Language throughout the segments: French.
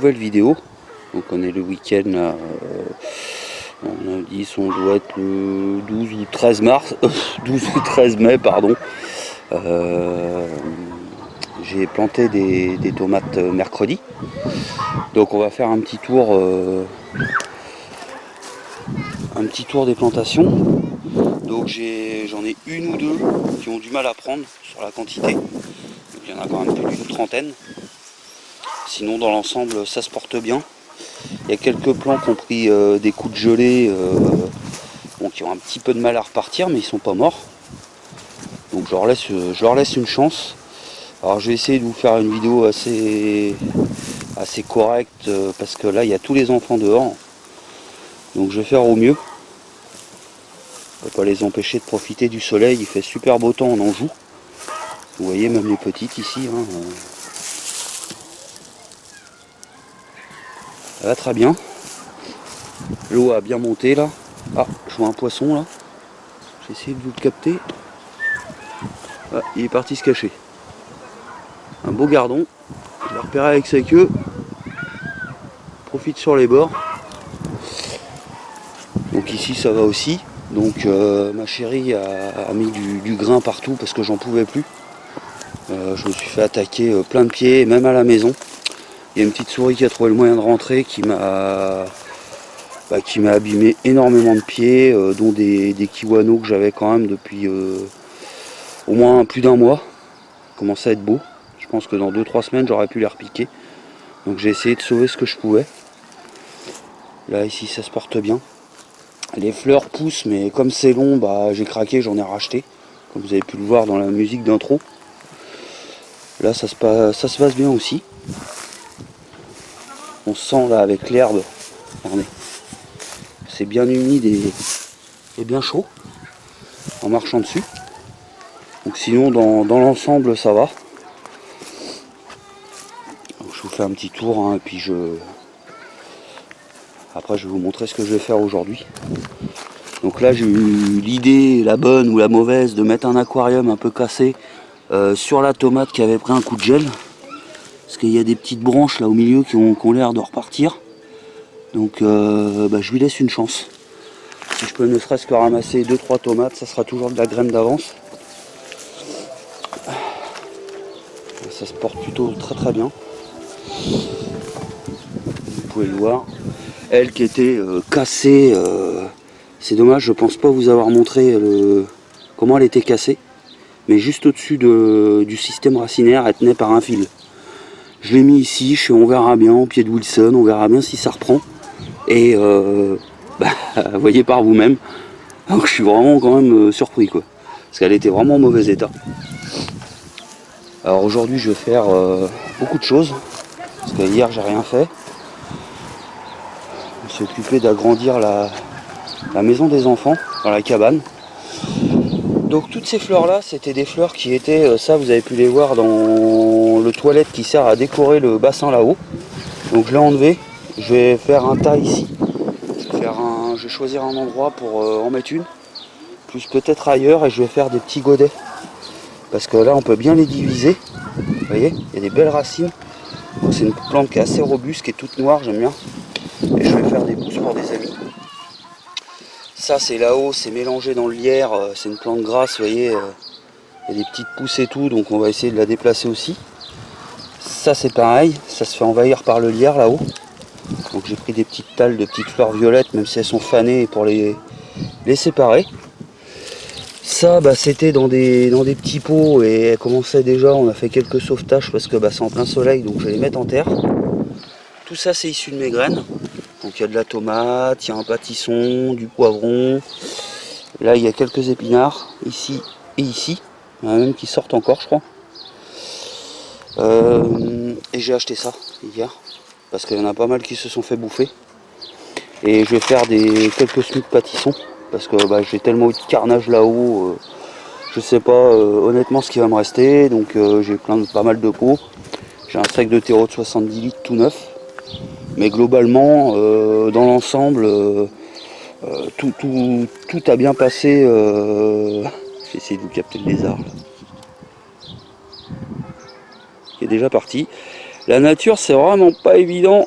nouvelle vidéo. Donc on est le week-end là, on a dit on doit être le 12 ou 13 mars, 12 ou 13 mai pardon. J'ai planté des tomates mercredi. Donc on va faire un petit tour des plantations. Donc j'en ai une ou deux qui ont du mal à prendre sur la quantité. Donc, il y en a quand même plus d'une trentaine. Sinon dans l'ensemble ça se porte bien. Il y a quelques plants qui ont pris des coups de gelée, qui ont un petit peu de mal à repartir, mais ils sont pas morts. Donc je leur laisse une chance. Alors je vais essayer de vous faire une vidéo assez correcte, parce que là il y a tous les enfants dehors. Donc je vais faire au mieux. On ne va pas les empêcher de profiter du soleil, il fait super beau temps en Anjou. Vous voyez même les petites ici. Ça va très bien. L'eau a bien monté là. Ah, je vois un poisson là. J'ai essayé de vous le capter. Ah, il est parti se cacher. Un beau gardon. Je l'ai repéré avec sa queue. Profite sur les bords. Donc ici ça va aussi. Donc ma chérie a mis du grain partout parce que j'en pouvais plus. Je me suis fait attaquer plein de pieds, même à la maison. Il y a une petite souris qui a trouvé le moyen de rentrer, qui m'a abîmé énormément de pieds, dont des kiwanos que j'avais quand même depuis au moins plus d'un mois. Commence à être beau. Je pense que dans 2-3 semaines j'aurais pu les repiquer. Donc j'ai essayé de sauver ce que je pouvais. Là ici ça se porte bien. Les fleurs poussent, mais comme c'est long, j'ai craqué, j'en ai racheté. Comme vous avez pu le voir dans la musique d'intro. Là ça se passe bien aussi. On sent là avec l'herbe. Regardez. C'est bien humide et bien chaud en marchant dessus. Donc sinon dans l'ensemble ça va. Donc, je vous fais un petit tour, et puis après je vais vous montrer ce que je vais faire aujourd'hui. Donc là j'ai eu l'idée, la bonne ou la mauvaise, de mettre un aquarium un peu cassé sur la tomate qui avait pris un coup de gel. Parce qu'il y a des petites branches là au milieu qui ont l'air de repartir. Donc je lui laisse une chance. Si je peux ne serait-ce que ramasser 2-3 tomates, ça sera toujours de la graine d'avance. Ça se porte plutôt très très bien. Vous pouvez le voir. Elle qui était cassée, c'est dommage, je pense pas vous avoir montré comment elle était cassée. Mais juste au-dessus du système racinaire, elle tenait par un fil. Je l'ai mis ici, on verra bien, au pied de Wilson, on verra bien si ça reprend. Et voyez par vous-même. Donc je suis vraiment quand même surpris quoi. Parce qu'elle était vraiment en mauvais état. Alors aujourd'hui je vais faire beaucoup de choses. Parce que hier j'ai rien fait. On s'est occupé d'agrandir la maison des enfants dans la cabane. Donc toutes ces fleurs là c'était des fleurs qui étaient, ça vous avez pu les voir dans le toilette qui sert à décorer le bassin là-haut. Donc je l'ai enlevé. Je vais faire un tas ici. Je vais choisir un endroit pour en mettre une. Plus peut-être ailleurs, et je vais faire des petits godets. Parce que là on peut bien les diviser. Vous voyez, il y a des belles racines. C'est une plante qui est assez robuste, qui est toute noire, j'aime bien. Et je vais faire des pousses pour des amis. Ça c'est là-haut, c'est mélangé dans le lierre, c'est une plante grasse, vous voyez. Il y a des petites pousses et tout, donc on va essayer de la déplacer aussi. Ça c'est pareil, ça se fait envahir par le lierre là-haut. Donc j'ai pris des petites talles de petites fleurs violettes, même si elles sont fanées, pour les séparer. Ça c'était dans des petits pots, et elles commençaient déjà, on a fait quelques sauvetages parce que c'est en plein soleil, donc je vais les mettre en terre. Tout ça c'est issu de mes graines. Donc il y a de la tomate, il y a un pâtisson, du poivron. Là il y a quelques épinards, ici et ici. Il y en a même qui sortent encore je crois. Et j'ai acheté ça hier. Parce qu'il y en a pas mal qui se sont fait bouffer. Et je vais faire quelques semis de pâtissons. Parce que j'ai tellement eu de carnage là-haut. Je sais pas honnêtement ce qui va me rester. Donc j'ai pas mal de pots. J'ai un sac de terreau de 70 litres tout neuf. Mais globalement, dans l'ensemble, tout a bien passé. J'ai essayé de vous capter le lézard là. Il est déjà parti. La nature, c'est vraiment pas évident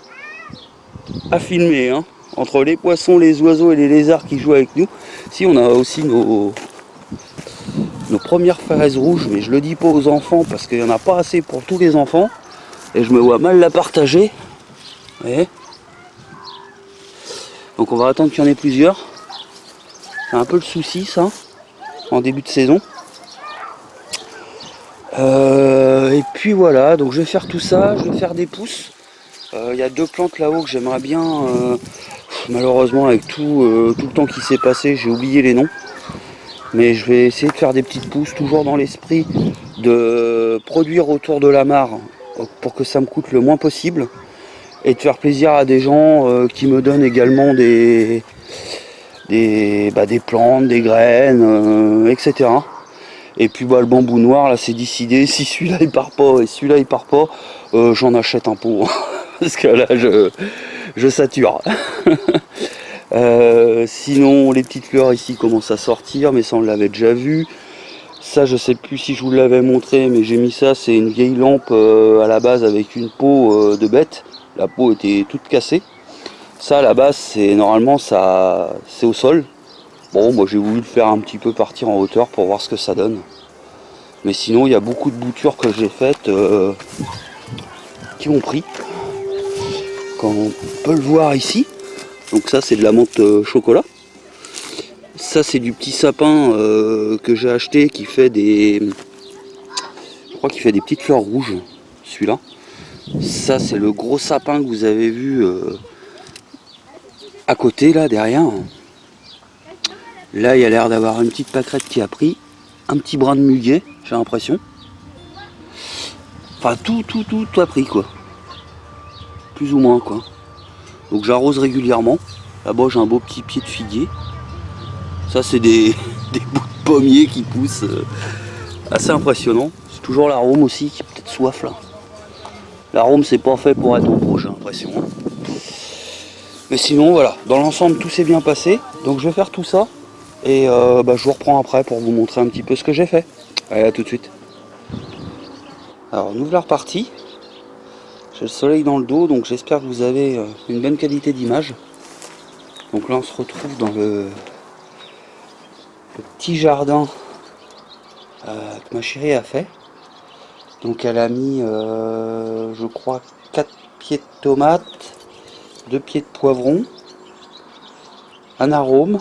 à filmer, hein. Entre les poissons, les oiseaux et les lézards qui jouent avec nous. Si, on a aussi nos premières fraises rouges, mais je le dis pas aux enfants parce qu'il n'y en a pas assez pour tous les enfants. Et je me vois mal la partager. Vous voyez ? Donc on va attendre qu'il y en ait plusieurs. C'est un peu le souci ça, en début de saison. Et puis voilà, donc je vais faire tout ça, je vais faire des pousses. Il y a 2 plantes là-haut que j'aimerais bien, malheureusement avec tout le temps qui s'est passé, j'ai oublié les noms. Mais je vais essayer de faire des petites pousses, toujours dans l'esprit de produire autour de la mare pour que ça me coûte le moins possible. Et de faire plaisir à des gens qui me donnent également des plantes, des graines, etc. Et puis le bambou noir, là c'est décidé, si celui-là il part pas et celui-là il part pas, j'en achète un pot. Parce que là je sature. Sinon les petites fleurs ici commencent à sortir, mais ça on l'avait déjà vu. Ça je sais plus si je vous l'avais montré, mais j'ai mis ça, c'est une vieille lampe à la base avec une peau de bête. La peau était toute cassée. Ça à la base c'est normalement ça c'est au sol. Bon moi j'ai voulu le faire un petit peu partir en hauteur pour voir ce que ça donne. Mais sinon il y a beaucoup de boutures que j'ai faites qui m'ont pris. Comme on peut le voir ici. Donc ça c'est de la menthe chocolat. Ça c'est du petit sapin que j'ai acheté qui fait des. Je crois qu'il fait des petites fleurs rouges, celui-là. Ça c'est le gros sapin que vous avez vu à côté là derrière. Là il y a l'air d'avoir une petite pâquerette qui a pris. Un petit brin de muguet, j'ai l'impression. Enfin tout a pris quoi. Plus ou moins quoi. Donc j'arrose régulièrement. Là-bas j'ai un beau petit pied de figuier. Ça c'est des bouts de pommiers qui poussent. Assez impressionnant. C'est toujours l'arôme aussi qui est peut-être soif là. L'arôme c'est pas fait pour être au beau, j'ai l'impression. Mais sinon voilà, dans l'ensemble tout s'est bien passé. Donc je vais faire tout ça. Et je vous reprends après pour vous montrer un petit peu ce que j'ai fait. Allez, à tout de suite. Alors on ouvre la repartie. J'ai le soleil dans le dos, donc j'espère que vous avez une bonne qualité d'image. Donc là on se retrouve dans le petit jardin que ma chérie a fait. Donc elle a mis, je crois, 4 pieds de tomates, 2 pieds de poivron, un arôme,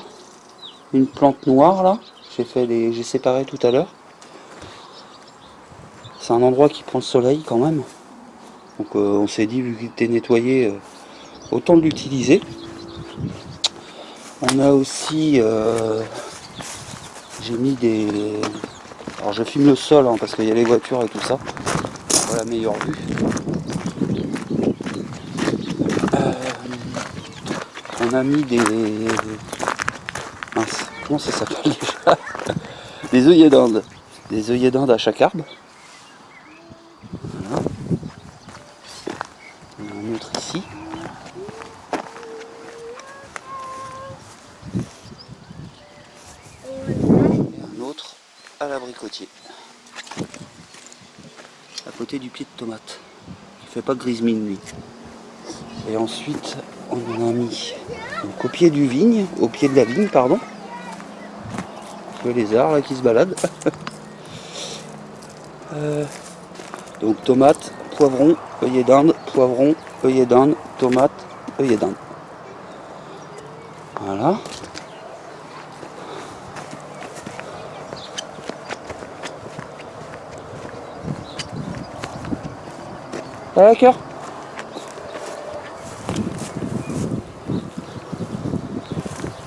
une plante noire là, j'ai séparé tout à l'heure. C'est un endroit qui prend le soleil quand même. Donc on s'est dit, vu qu'il était nettoyé, autant l'utiliser. On a aussi, j'ai mis des... Alors je filme le sol hein, parce qu'il y a les voitures et tout ça. Voilà la meilleure vue. On a mis des... Mince, comment ça s'appelle déjà? Des œillets d'Inde. Des œillets d'Inde à chaque arbre. Voilà. On a un autre ici. Et un autre à l'abricotier. À côté du pied de tomate. Il fait pas grise mine lui. Et ensuite on en a mis donc, au pied de la vigne, pardon. Le lézard là qui se balade. Donc tomate, poivron, œillet d'Inde, poivron, œillet d'Inde, tomate, œillet d'Inde. Voilà. Ah, d'accord.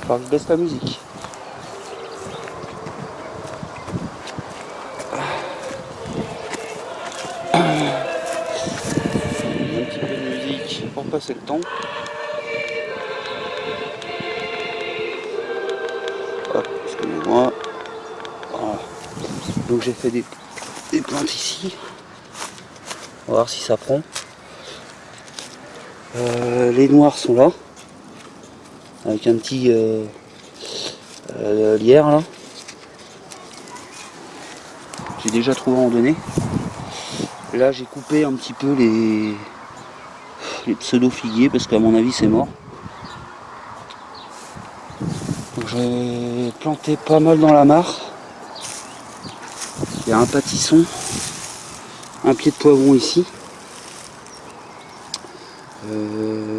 Faut que je baisse la musique. Un petit peu de musique pour passer le temps. Hop, excusez-moi. Voilà. Donc j'ai fait des plantes ici. On va voir si ça prend. Les noirs sont là. Avec un petit lierre là. J'ai déjà trouvé en donné. Là j'ai coupé un petit peu les pseudo-figuiers parce qu'à mon avis c'est mort. Donc j'ai planté pas mal dans la mare. Il y a un pâtisson, un pied de poivron ici.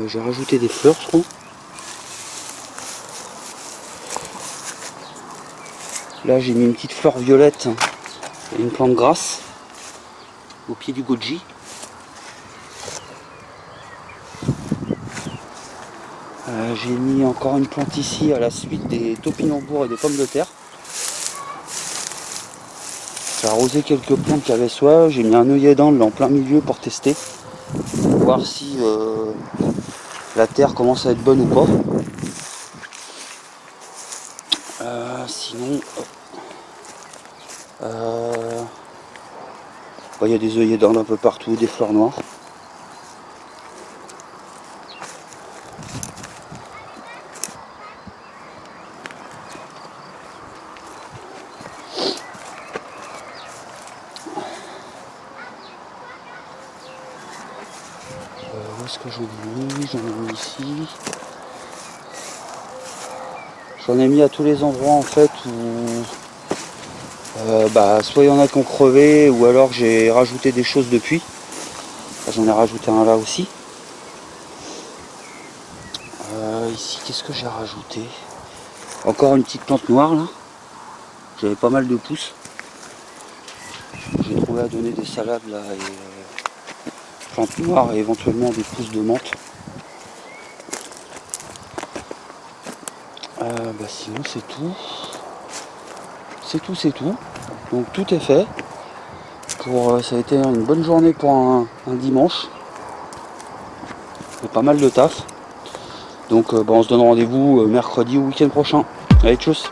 J'ai rajouté des fleurs je crois. Là j'ai mis une petite fleur violette et une plante grasse au pied du goji. J'ai mis encore une plante ici à la suite des topinambours et des pommes de terre. J'ai arrosé quelques plantes qui avaient soif, j'ai mis un œillet d'Inde en plein milieu pour tester, voir si la terre commence à être bonne ou pas. Sinon, il y a des œillets d'Inde un peu partout, des fleurs noires. Où est-ce que j'en ai mis? J'en ai mis ici. J'en ai mis à tous les endroits en fait où soit il y en a qui ont crevé ou alors j'ai rajouté des choses depuis. J'en ai rajouté un là aussi. Ici qu'est-ce que j'ai rajouté? Encore une petite plante noire là. J'avais pas mal de pousses. J'ai trouvé à donner des salades là et plantes noires et éventuellement des pousses de menthe. Sinon c'est tout. C'est tout. Donc tout est fait. Ça a été une bonne journée pour un dimanche. Et pas mal de taf. Donc on se donne rendez-vous mercredi ou week-end prochain. Allez, tchuss!